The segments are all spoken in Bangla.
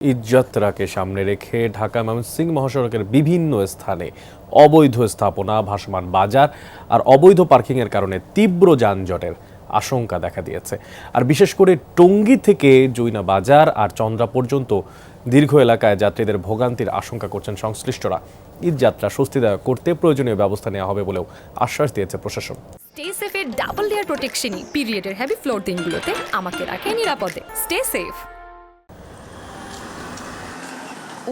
ঈদযাত্রাকে সামনে রেখে ঢাকা ময়মনসিংহ মহাসড়কের বিভিন্ন স্থানে অবৈধ স্থাপনা, ভাসমান বাজার আর অবৈধ পার্কিংয়ের কারণে তীব্র যানজটের আশঙ্কা দেখা দিয়েছে। আর বিশেষ করে টঙ্গী থেকে জৈনা বাজার আর চন্দ্রা পর্যন্ত দীর্ঘ এলাকায় যাত্রীদের ভোগান্তির আশঙ্কা করছেন সংশ্লিষ্টরা। ঈদযাত্রা স্বস্তিদায়ক করতে প্রয়োজনীয় ব্যবস্থা নেওয়া হবে বলেও আশ্বাস দিয়েছে প্রশাসন। স্টে সেফের ডাবল লেয়ার প্রোটেকশনই পিরিয়ডের হেভি ফ্লোর দিনগুলোতে আমাকে রাখে নিরাপদে। Stay safe.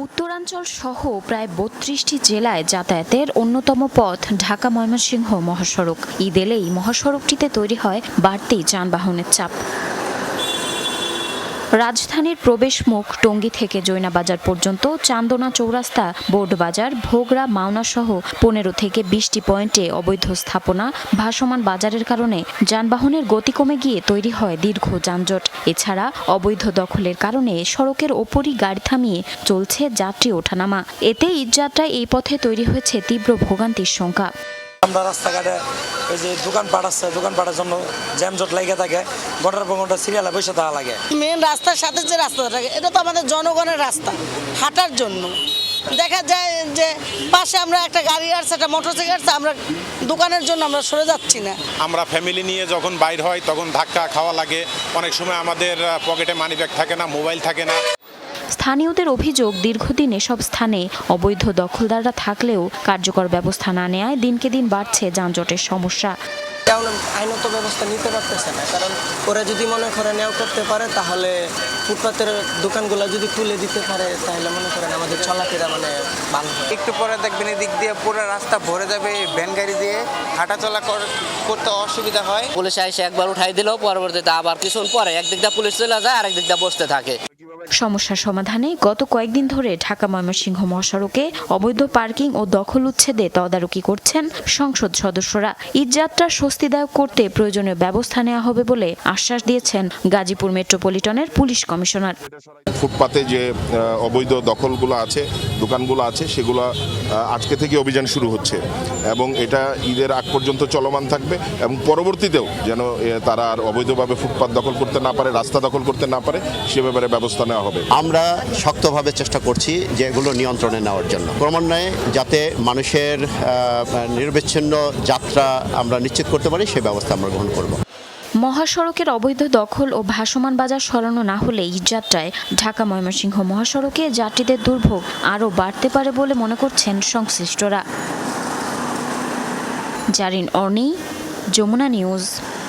উত্তরাঞ্চল সহ প্রায় ৩২টি জেলায় যাতায়াতের অন্যতম পথ ঢাকা ময়মনসিংহ মহাসড়ক। ঈদ এলেই মহাসড়কটিতে তৈরি হয় বাড়তি যানবাহনের চাপ। রাজধানীর প্রবেশ মুখ টঙ্গী থেকে জৈনা বাজার পর্যন্ত চান্দনা চৌরাস্তা, বোর্ড বাজার, ভোগড়া, মাওনা সহ ১৫ থেকে ২০টি পয়েন্টে অবৈধ স্থাপনা, ভাসমান বাজারের কারণে যানবাহনের গতি কমে গিয়ে তৈরি হয় দীর্ঘ যানজট। এছাড়া অবৈধ দখলের কারণে সড়কের ওপরই গাড়ি থামিয়ে চলছে যাত্রী ওঠানামা। এতে ঈদযাত্রায় এই পথে তৈরি হয়েছে তীব্র ভোগান্তির শঙ্কা। আমরা রাস্তাঘাটে এই যে দোকানপাট আছে, দোকানপাটের জন্য জ্যামজট লেগে থাকে, ঘন্টার পর ঘন্টা সিরিয়ালে বসে থাকা লাগে। মেন রাস্তার সাথে যে রাস্তাটা থাকে এটা তো আমাদের জনগণের রাস্তা, হাঁটার জন্য। দেখা যায় যে পাশে আমরা একটা গাড়ি আসছে, একটা মোটরসাইকেল আসছে, আমরা দোকানের জন্য আমরা সরে যাচ্ছি না। আমরা ফ্যামিলি নিয়ে যখন বাইর হয় তখন ধাক্কা খাওয়া লাগে। অনেক সময় আমাদের পকেটে মানিব্যাগ থাকে না, মোবাইল থাকে না। স্থানীয়দের অভিযোগ, দীর্ঘদিন এসব স্থানে অবৈধ দখলদাররা থাকলেও কার্যকর ব্যবস্থা না নেওয়ায় দিনকে দিন বাড়ছে যানজটের সমস্যা। আইনত ব্যবস্থা নিতে পারতেছে না, কারণ ওরা যদি মনে করে নেওয়া করতে পারে তাহলে ফুটপাতের দোকানগুলো যদি তুলে দিতে পারে তাহলে মনে করেন আমাদের চলাফেরা ভালো হয়। একটু পরে দেখবেন এদিক দিয়ে পুরো রাস্তা ভরে যাবে ভ্যান গাড়ি দিয়ে, হাঁটাচলা করতে অসুবিধা হয়। পুলিশ এসে একবার উঠাই দিল, পরবর্তীতে আবার কিছুক্ষণ পরে একদিক দিয়ে পুলিশ চলে যায়, আরেক দিক দিয়ে বসতে থাকে। সমস্যার সমাধানে গত কয়েকদিন ধরে ঢাকা ময়মনসিংহ মহাসড়কে অবৈধ পার্কিং ও দখল উচ্ছেদে তদারকি করছেন সংসদ সদস্যরা। ঈদযাত্রা স্বস্তিদায়ক করতে প্রয়োজনীয় ব্যবস্থা নেওয়া হবে বলে আশ্বাস দিয়েছেন গাজীপুর মেট্রোপলিটনের পুলিশ কমিশনার। ফুটপাতে যে অবৈধ দখলগুলো আছে, দোকানগুলো আছে, সেগুলো আজকে থেকে অভিযান শুরু হচ্ছে এবং এটা ঈদের আগ পর্যন্ত চলমান থাকবে এবং পরবর্তীতেও যেন তারা আর অবৈধভাবে ফুটপাত দখল করতে না পারে, রাস্তা দখল করতে না পারে, সে ব্যাপারে ব্যবস্থা নেওয়া হবে। আমরা শক্তভাবে চেষ্টা করছি যে এগুলো নিয়ন্ত্রণে নেওয়ার জন্য, ক্রমান্বয়ে যাতে মানুষের নিরবিচ্ছিন্ন যাত্রা আমরা নিশ্চিত করতে পারি সে ব্যবস্থা আমরা গ্রহণ করব। মহাসড়কের অবৈধ দখল ও ভাসমান বাজার সরানো না হলে ঈদযাত্রায় ঢাকা ময়মনসিংহ মহাসড়কে যাত্রীদের দুর্ভোগ আরও বাড়তে পারে বলে মনে করছেন সংশ্লিষ্টরা। জারিন অর্নি, যমুনা নিউজ।